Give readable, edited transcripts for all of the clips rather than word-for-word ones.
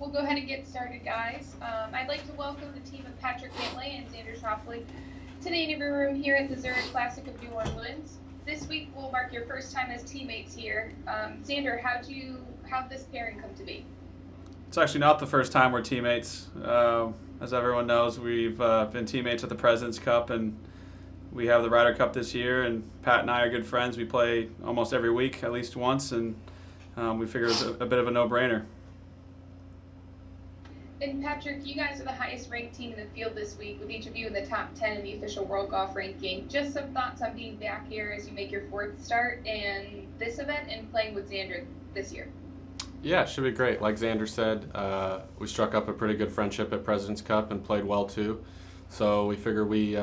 We'll go ahead and get started, guys. I'd like to welcome the team of Patrick Cantlay and Xander Schuaffele to the interview room here at the Zurich Classic of New Orleans. This week will mark your first time as teammates here. Xander, how'd this pairing come to be? It's actually not the first time we're teammates. As everyone knows, we've been teammates at the President's Cup, and we have the Ryder Cup this year, and Pat and I are good friends. We play almost every week, at least once, and we figured it was a bit of a no-brainer. And Patrick, you guys are the highest ranked team in the field this week, with each of you in the top 10 in the official World Golf ranking. Just some thoughts on being back here as you make your fourth start and this event and playing with Xander this year. Yeah, it should be great. Like Xander said, we struck up a pretty good friendship at President's Cup and played well too. So we figured we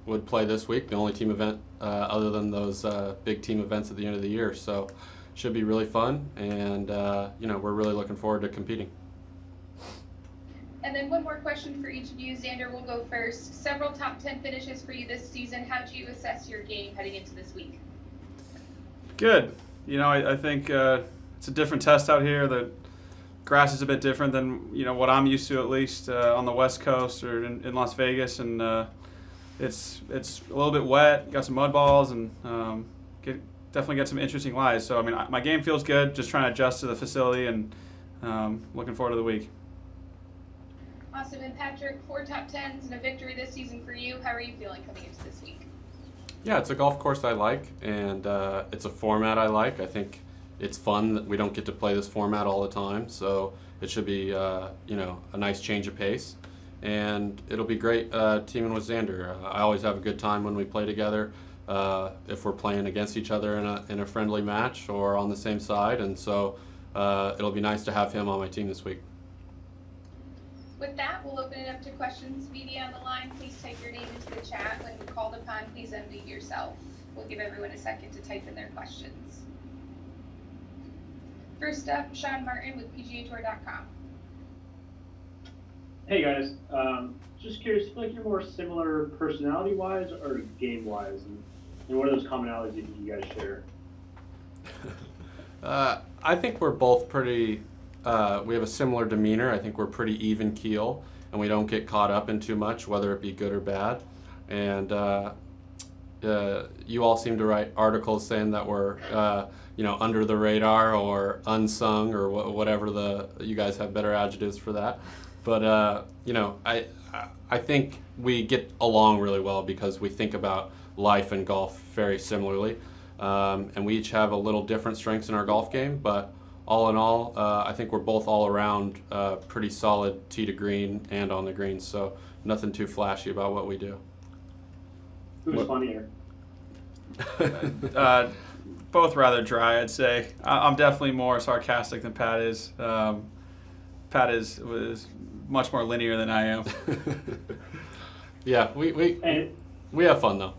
would play this week, the only team event other than those big team events at the end of the year. So it should be really fun, and we're really looking forward to competing. And then one more question for each of you. Xander, will go first. Several top 10 finishes for you this season. How do you assess your game heading into this week? Good. I think it's a different test out here. The grass is a bit different than what I'm used to, at least on the West Coast or in Las Vegas, and it's a little bit wet. Got some mud balls, and definitely get some interesting lies. So my game feels good. Just trying to adjust to the facility, and looking forward to the week. Awesome. And Patrick, 4 top 10s and a victory this season for you. How are you feeling coming into this week? Yeah, it's a golf course I like, and it's a format I like. I think it's fun that we don't get to play this format all the time, so it should be a nice change of pace. And it'll be great teaming with Xander. I always have a good time when we play together, if we're playing against each other in a friendly match or on the same side, and so it'll be nice to have him on my team this week. With that, we'll open it up to questions. Media on the line, please type your name into the chat. When called upon, please unmute yourself. We'll give everyone a second to type in their questions. First up, Sean Martin with PGAtour.com. Hey guys, just curious, do you feel like you're more similar personality-wise or game-wise? And what are those commonalities that you guys share? I think we're both pretty, we have a similar demeanor. I think we're pretty even keel, and we don't get caught up in too much, whether it be good or bad. And you all seem to write articles saying that we're under the radar or unsung or whatever you guys have better adjectives for that. But I think we get along really well because we think about life and golf very similarly, and we each have a little different strengths in our golf game. But all in all, I think we're both all around pretty solid tee to green and on the greens. So nothing too flashy about what we do. Who's funnier? Both rather dry, I'd say. I'm definitely more sarcastic than Pat is. Pat was much more linear than I am. Yeah, we have fun though.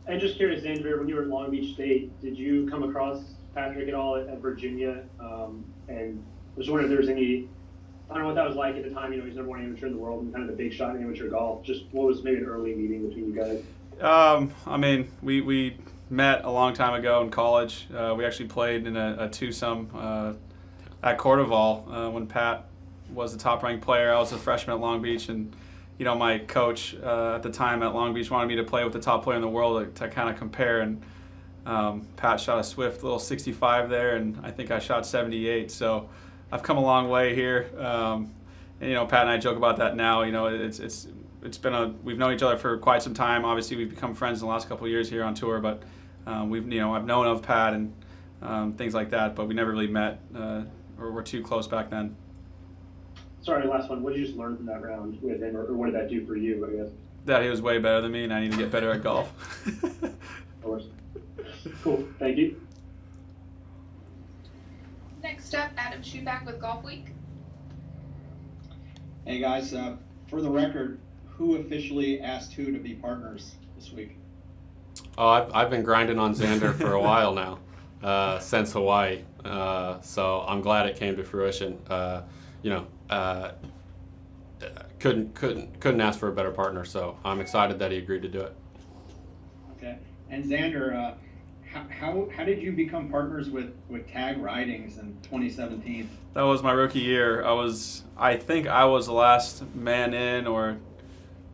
And just curious, Xander, when you were at Long Beach State, did you come across Patrick at all at Virginia? And I was wondering if there was any, I don't know what that was like at the time. He's number one amateur in the world and kind of the big shot in amateur golf. Just what was maybe an early meeting between you guys? We met a long time ago in college. We actually played in a twosome at Cordoval when Pat was the top-ranked player. I was a freshman at Long Beach, and my coach at the time at Long Beach wanted me to play with the top player in the world to kind of compare. And Pat shot a swift little 65 there, and I think I shot 78. So I've come a long way here. And Pat and I joke about that now. It's been we've known each other for quite some time. Obviously, we've become friends in the last couple of years here on tour, but I've known of Pat and things like that, but we never really met or were too close back then. Sorry, last one. What did you just learn from that round with him, or what did that do for you, I guess? That he was way better than me, and I need to get better at golf. Of course. Cool. Thank you. Next up, Adam Schuback with Golf Week. Hey guys, for the record, who officially asked who to be partners this week? Oh, I've been grinding on Xander for a while now, since Hawaii. So I'm glad it came to fruition. Couldn't ask for a better partner. So I'm excited that he agreed to do it. Okay. And Xander, How did you become partners with Tag Ridings in 2017? That was my rookie year. I think I was the last man in, or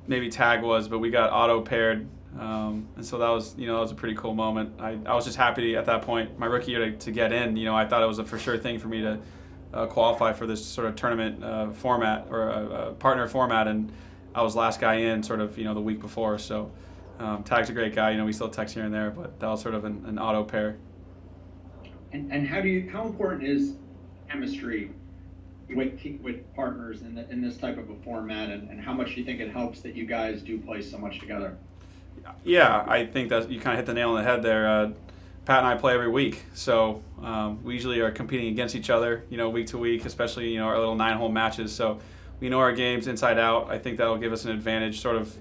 maybe Tag was, but we got auto paired, and so that was a pretty cool moment. I was just happy at that point, my rookie year, to get in. I thought it was a for sure thing for me to qualify for this sort of tournament format, or a partner format, and I was last guy in sort of the week before. So Tag's a great guy. We still text here and there, but that was sort of an auto pair. And how important is chemistry with partners in this type of a format, and how much do you think it helps that you guys do play so much together? Yeah, I think that you kind of hit the nail on the head there. Pat and I play every week, so we usually are competing against each other, week to week, especially our little 9-hole matches. So we know our games inside out. I think that'll give us an advantage. Sort of,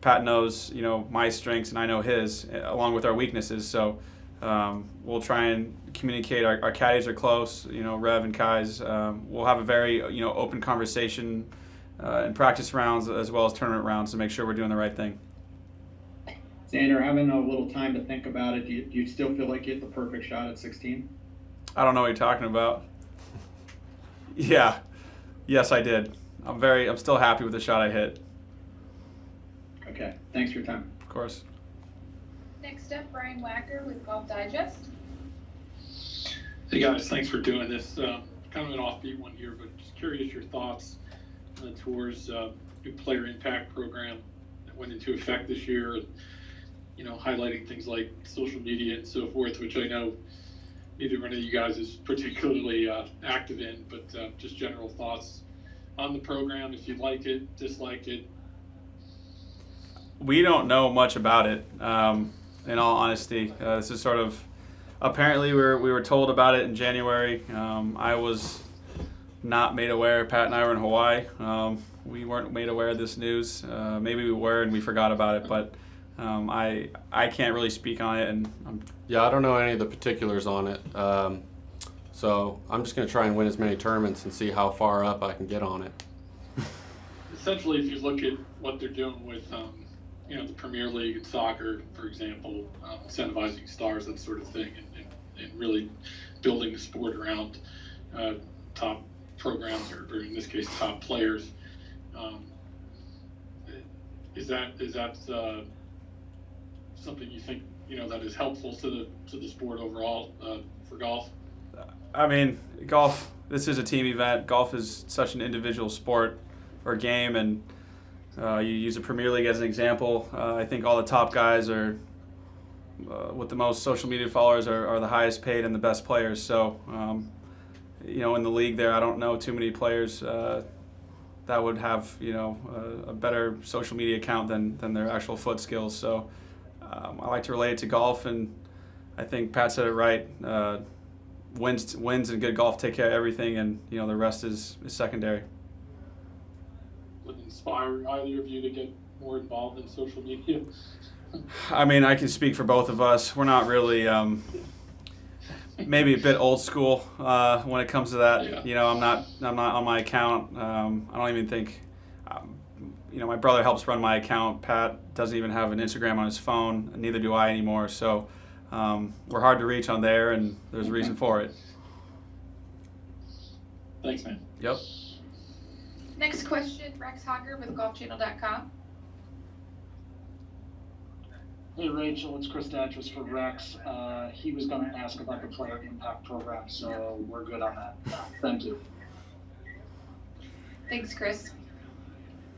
Pat knows my strengths and I know his, along with our weaknesses. So we'll try and communicate. Our caddies are close, Rev and Kai's. We'll have a very open conversation in practice rounds as well as tournament rounds to make sure we're doing the right thing. Xander, having a little time to think about it, do you still feel like you hit the perfect shot at 16? I don't know what you're talking about. Yeah, yes, I did. I'm still happy with the shot I hit. Okay, thanks for your time. Of course. Next up, Brian Wacker with Golf Digest. Hey guys, thanks for doing this. Kind of an offbeat one here, but just curious your thoughts towards new player impact program that went into effect this year. Highlighting things like social media and so forth, which I know neither one of you guys is particularly active in, but just general thoughts on the program, if you like it, dislike it. We don't know much about it, in all honesty. This is sort of, apparently we were told about it in January. I was not made aware. Pat and I were in Hawaii. We weren't made aware of this news. Maybe we were and we forgot about it, but I can't really speak on it. And I don't know any of the particulars on it. So I'm just going to try and win as many tournaments and see how far up I can get on it. Essentially, if you look at what they're doing with, the Premier League in soccer, for example, incentivizing stars, that sort of thing, and really building the sport around top programs, or in this case, top players. Is that something you think that is helpful to the sport overall for golf? I mean, golf, this is a team event. Golf is such an individual sport or game, and you use the Premier League as an example. I think all the top guys are, with the most social media followers, are the highest paid and the best players. So, in the league there, I don't know too many players that would have, a better social media account than their actual foot skills. So I like to relate it to golf, and I think Pat said it right. Wins and good golf take care of everything, and the rest is secondary. Would inspire either of you to get more involved in social media? I mean, I can speak for both of us. We're not really, maybe a bit old school when it comes to that. Yeah. I'm not on my account. I don't even think, my brother helps run my account. Pat doesn't even have an Instagram on his phone, and neither do I anymore. So we're hard to reach on there, and there's a reason for it. Thanks, man. Yep. Next question, Rex Hogger with GolfChannel.com. Hey Rachel, it's Chris Datras for Rex. He was going to ask about the player impact program, so we're good on that. Thank you. Thanks, Chris.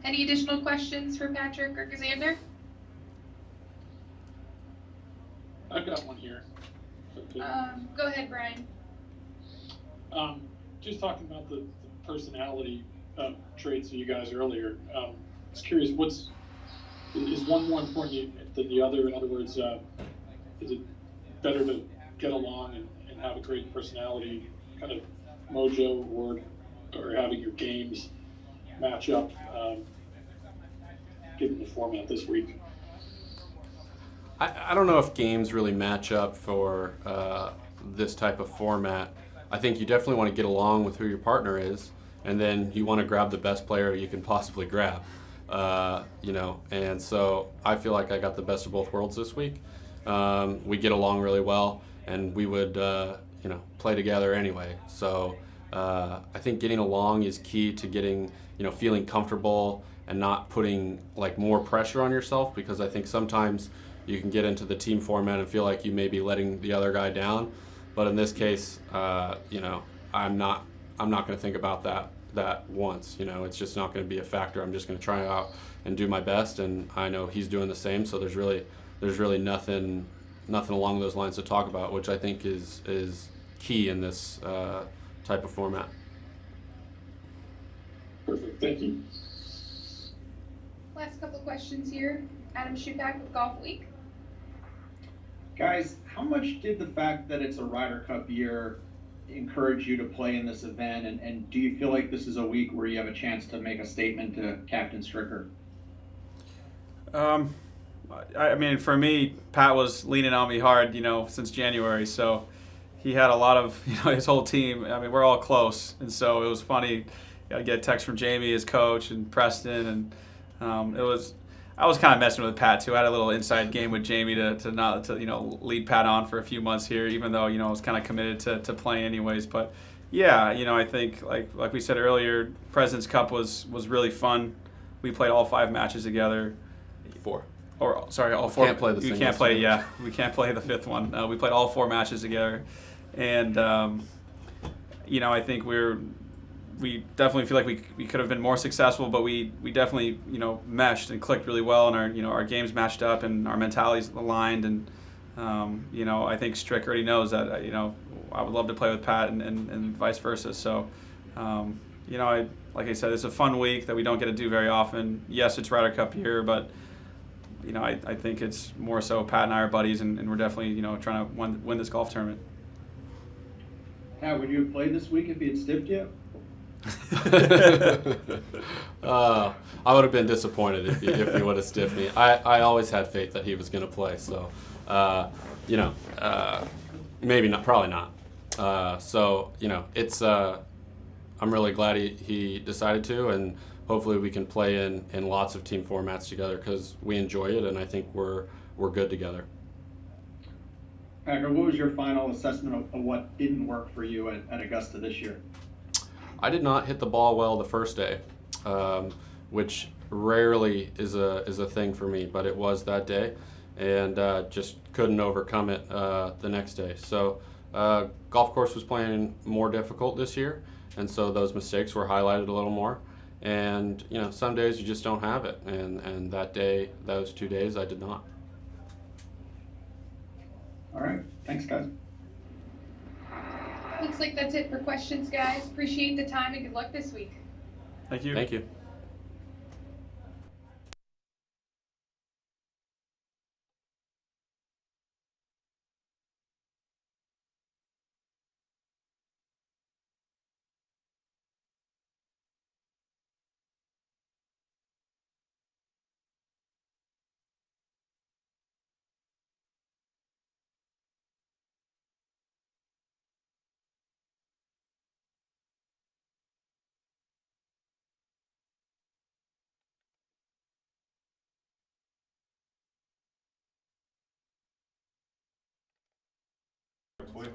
Any additional questions for Patrick or Xander? I've got one here. Okay. Go ahead, Brian. Just talking about the personality traits of you guys earlier. I was curious, is one more important than the other? In other words, is it better to get along and have a great personality kind of mojo, or having your games match up, given the format this week? I don't know if games really match up for this type of format. I think you definitely want to get along with who your partner is, and then you want to grab the best player you can possibly grab. And so I feel like I got the best of both worlds this week. we get along really well, and we would play together anyway. So I think getting along is key to getting feeling comfortable and not putting like more pressure on yourself, because I think sometimes you can get into the team format and feel like you may be letting the other guy down. But in this case, I'm not going to think about that once. It's just not going to be a factor. I'm just going to try out and do my best, and I know he's doing the same. So there's really nothing along those lines to talk about, which I think is key in this type of format. Perfect. Thank you. Last couple questions here. Adam Schuaffele with Golf Week. Guys, how much did the fact that it's a Ryder Cup year encourage you to play in this event? And do you feel like this is a week where you have a chance to make a statement to Captain Stricker? I mean, for me, Pat was leaning on me hard, since January. So he had a lot of, his whole team. I mean, we're all close, and so it was funny. I get a text from Jamie, his coach, and Preston, and I was kind of messing with Pat too. I had a little inside game with Jamie to not lead Pat on for a few months here, even though I was kind of committed to playing anyways. But yeah, I think like we said earlier, President's Cup was really fun. We played all 5 matches together. 4. Or sorry, all 4. Can't play the you singles can't play. match. Yeah, we can't play the 5th one. We played all 4 matches together, and I think we definitely feel like we could have been more successful, but we definitely meshed and clicked really well, and our games matched up and our mentalities aligned, and I think Strick already knows that I would love to play with Pat and vice versa. So like I said, it's a fun week that we don't get to do very often. Yes, it's Ryder Cup year, but I think it's more so Pat and I are buddies, and we're definitely trying to win this golf tournament. Pat, would you have played this week if he had stiffed you? I would have been disappointed if he would have stiffed me. I always had faith that he was going to play, so maybe not, probably not. It's I'm really glad he decided to, and hopefully we can play in lots of team formats together, because we enjoy it, and I think we're good together. Packer, what was your final assessment of what didn't work for you at Augusta this year? I did not hit the ball well the first day, which rarely is a thing for me, but it was that day, and just couldn't overcome it the next day. So golf course was playing more difficult this year, and so those mistakes were highlighted a little more. And some days you just don't have it, and that day, those 2 days, I did not. All right, thanks, guys. Looks like that's it for questions, guys. Appreciate the time and good luck this week. Thank you. Thank you.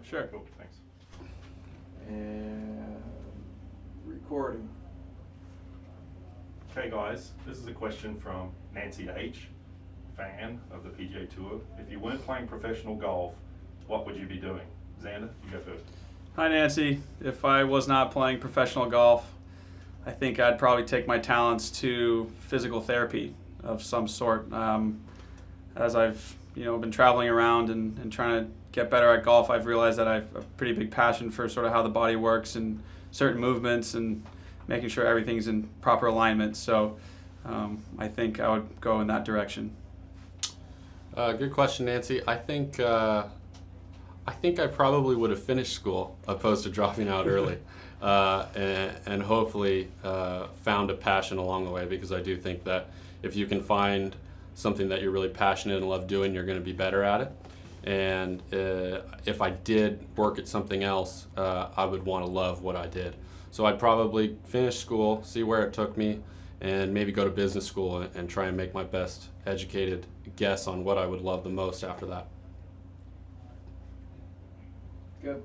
Sure. Cool, thanks. And recording. Okay, guys, this is a question from Nancy H., fan of the PGA Tour. If you weren't playing professional golf, what would you be doing? Xander, you go first. Hi, Nancy. If I was not playing professional golf, I think I'd probably take my talents to physical therapy of some sort. As I've been traveling around and trying to get better at golf, I've realized that I have a pretty big passion for sort of how the body works and certain movements and making sure everything's in proper alignment. So I think I would go in that direction. Good question, Nancy. I think I probably would have finished school opposed to dropping out early, and hopefully found a passion along the way, because I do think that if you can find something that you're really passionate and love doing, you're going to be better at it. And if I did work at something else, I would want to love what I did. So I'd probably finish school, see where it took me, and maybe go to business school and try and make my best educated guess on what I would love the most after that. Good.